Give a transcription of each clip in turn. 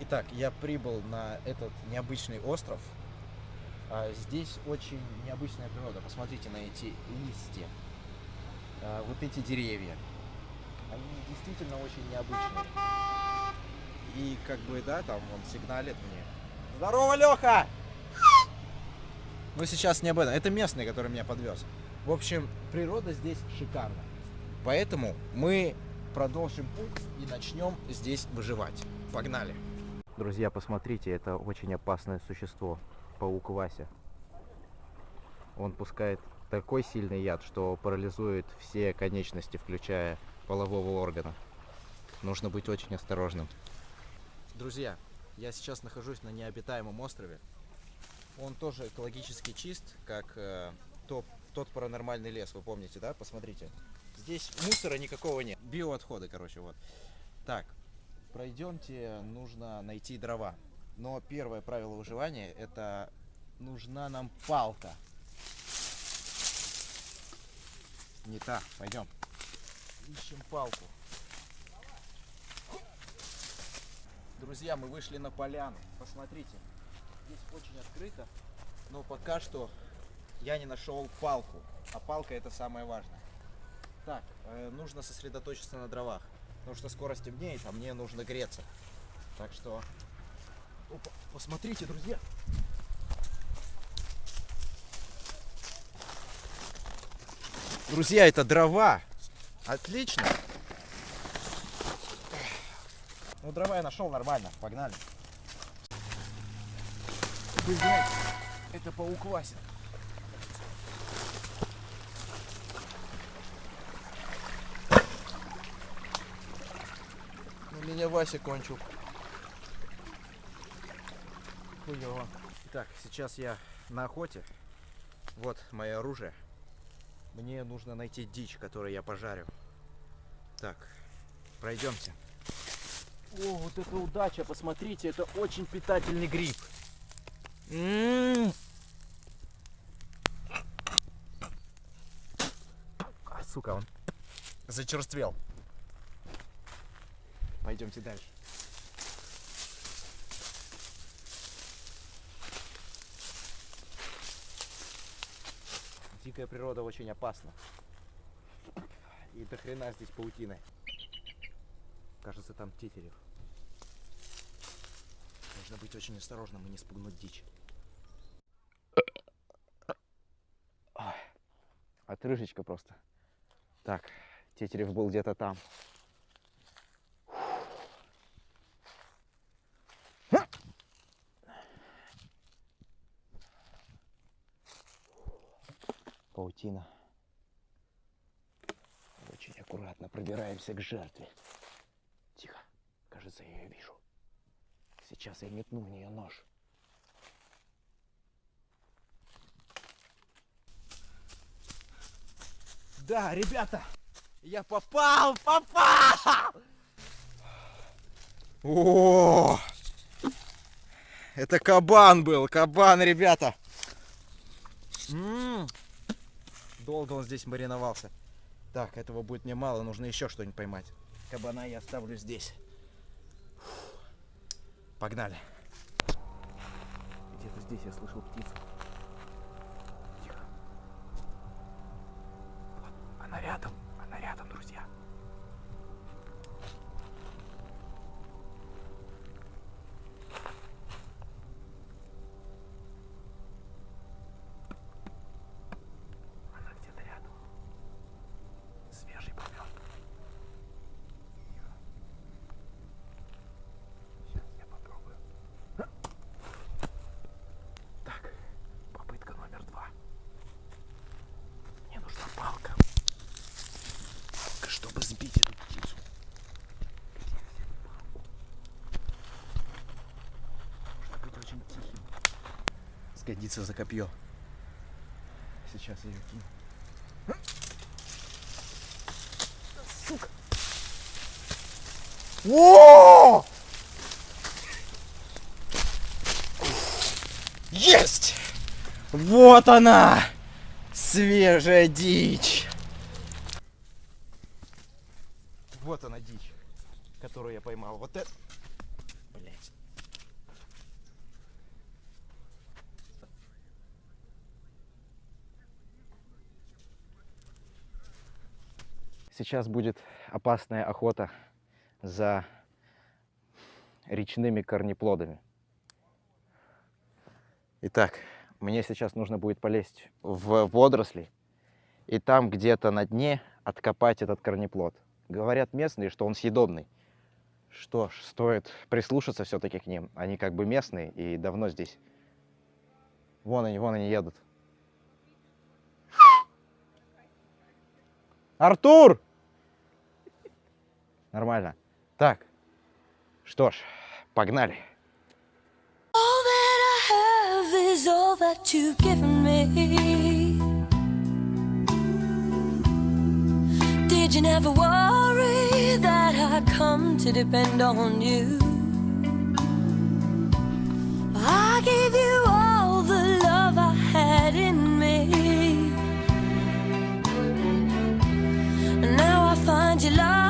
Итак, я прибыл на этот необычный остров. Здесь очень необычная природа. Посмотрите на эти листья, вот эти деревья. Они действительно очень необычные. И как бы, да, там он сигналит мне. Здорово, Леха! Но сейчас не об этом. Это местный, который меня подвез. В общем, природа здесь шикарна. Поэтому мы продолжим путь и начнем здесь выживать. Погнали! Друзья, посмотрите, это очень опасное существо. Паук Вася. Он пускает такой сильный яд, что парализует все конечности, включая полового органа. Нужно быть очень осторожным. Друзья, я сейчас нахожусь на необитаемом острове. Он тоже экологически чист, как тот паранормальный лес, вы помните, да? Посмотрите. Здесь мусора никакого нет. Биоотходы, короче, вот. Так, пройдемте, нужно найти дрова. Но первое правило выживания — это нужна нам палка. Не та, пойдем. Ищем палку. Друзья, мы вышли на поляну. Посмотрите, здесь очень открыто, но пока что я не нашел палку. А палка — это самое важное. Так, нужно сосредоточиться на дровах, потому что скоро стемнеет, а мне нужно греться. Так что... Опа, посмотрите, друзья! Друзья, это дрова! Отлично! Ну, дрова я нашел нормально, погнали. Блять, это паук Вася. Ну, меня Вася кончил. Хуёво. Итак, сейчас я на охоте. Вот мое оружие. Мне нужно найти дичь, которую я пожарю. Так, пройдемте. О, вот это удача, посмотрите, это очень питательный гриб. Сука, он зачерствел. Пойдемте дальше. Дикая природа очень опасна. И до хрена здесь паутины. Кажется, там тетерев. Нужно быть очень осторожным и не спугнуть дичь. Отрыжечка просто. Так, тетерев был где-то там. Паутина. Очень аккуратно пробираемся к жертве. Тихо. Кажется, я ее вижу. Сейчас я метну в нее нож. Да, ребята! Я попал! Попал! О! Это кабан был! Кабан, ребята! Долго он здесь мариновался. Так, этого будет мне мало, нужно еще что-нибудь поймать. Кабана я оставлю здесь. Погнали. Где-то здесь я слышал птицу. Тихо. Вот, она рядом, друзья. Она где-то рядом. Свежий помет. Сейчас я попробую. Так, попытка номер 2. Мне нужна палка. Палка, чтобы сбить эту птицу. Где взять палку? Нужно быть очень тихим. Сгодится за копье. Сейчас я ее кину. Сука! О! Есть! Вот она! Свежая дичь! Вот она дичь, которую я поймал. Вот это... Блять. Сейчас будет опасная охота за речными корнеплодами. Итак, мне сейчас нужно будет полезть в водоросли и там где-то на дне откопать этот корнеплод. Говорят местные, что он съедобный. Что ж, стоит прислушаться все-таки к ним. Они как бы местные и давно здесь. Вон они едут. Артур! Нормально. Так, что ж, погнали. All that I have is all that you've given me. Did you never worry that I come to depend on you? I gave you all the love I had in me. And now I find you love.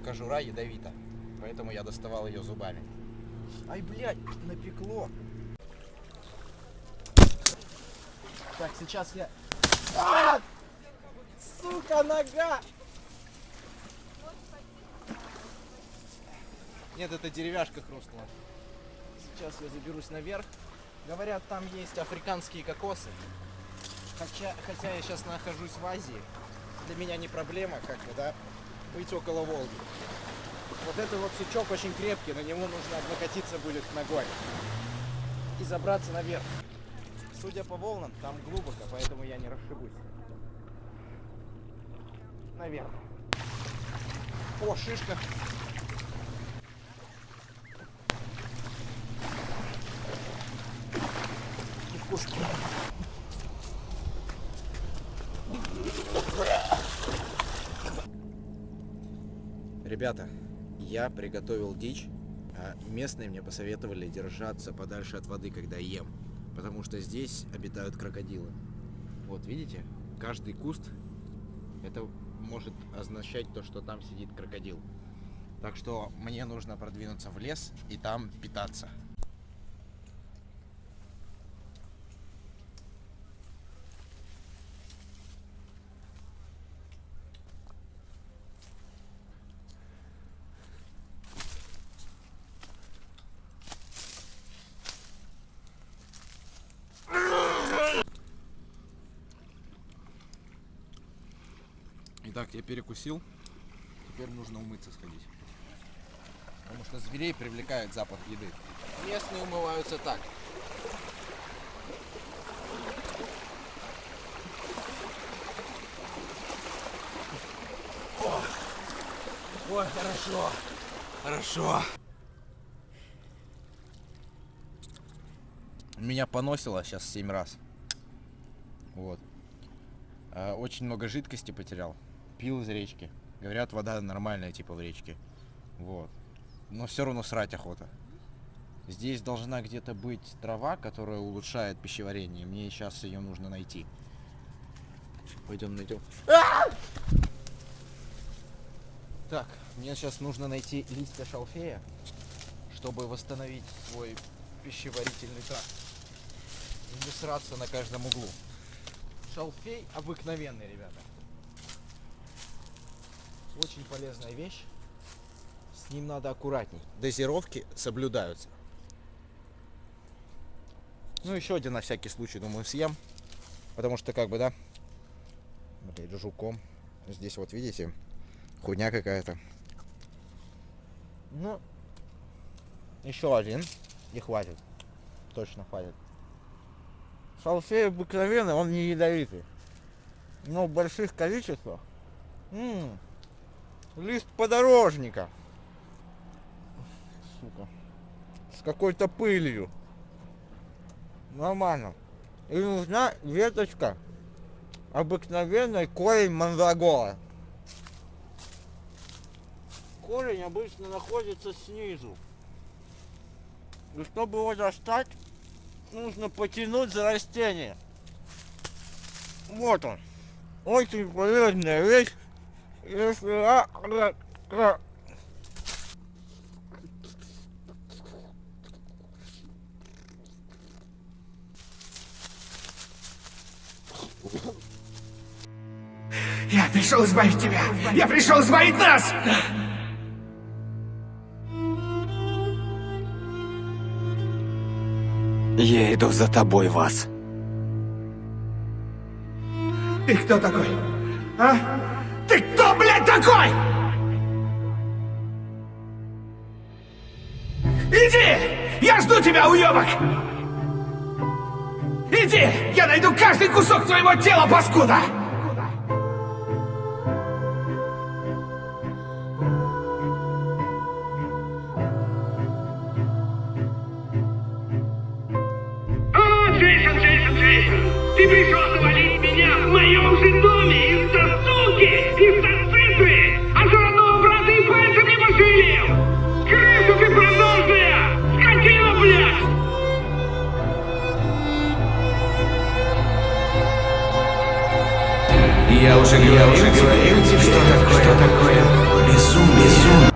Кожура ядовита, поэтому я доставал ее зубами. Ай, блядь, напекло. Так, сейчас я... Сука, нога! Нет, это деревяшка хрустнула. Сейчас я заберусь наверх. Говорят, там есть африканские кокосы. Хотя я сейчас нахожусь в Азии. Для меня не проблема, как бы, да, быть около Волги. Вот этот вот сучок очень крепкий, на него нужно облокотиться будет ногой и забраться наверх. Судя по волнам, там глубоко, поэтому я не расшибусь. Наверх. О, шишка. Невкусно. Ребята, я приготовил дичь, а местные мне посоветовали держаться подальше от воды, когда ем, потому что здесь обитают крокодилы. Вот, видите, каждый куст, это может означать то, что там сидит крокодил. Так что мне нужно продвинуться в лес и там питаться. Итак, я перекусил, теперь нужно умыться сходить, потому что зверей привлекает запах еды. Местные умываются так. Ой, хорошо, хорошо. Меня поносило сейчас 7 раз. Вот. Очень много жидкости потерял. Пил из речки. Говорят, вода нормальная типа в речке. Вот. Но все равно срать охота. Здесь должна где-то быть трава, которая улучшает пищеварение. Мне сейчас ее нужно найти. Пойдем найдем. Так, мне сейчас нужно найти листья шалфея, чтобы восстановить свой пищеварительный тракт. И не сраться на каждом углу. Шалфей обыкновенный, ребята. Очень полезная вещь. С ним надо аккуратней. Дозировки соблюдаются. Ну, еще один на всякий случай, думаю, съем. Потому что, как бы, да, опять жуком. Здесь вот, видите, хуйня какая-то. Ну, еще один. И хватит. Точно хватит. Шалфей обыкновенный, он не ядовитый. Но в больших количествах. Лист подорожника. Сука. С какой-то пылью. Нормально. И нужна веточка обыкновенной корень мандрагора. Корень обычно находится снизу. И чтобы его достать, нужно потянуть за растение. Вот он. Очень полезная вещь. Я пришел избавить тебя! Я пришел избавить нас! Я иду за тобой, Вас. Ты кто такой? А? Ты кто, блядь, такой? Иди! Я жду тебя, уебок! Иди! Я найду каждый кусок твоего тела, паскуда! Джейсон, ты пришел завалить меня в моем же доме из-за суки, из-за цифры, а за родного брата и пальцем не пошевелил! Крыса ты продолжная! Скотина, блядь! Я уже говорил тебе, что такое безумие.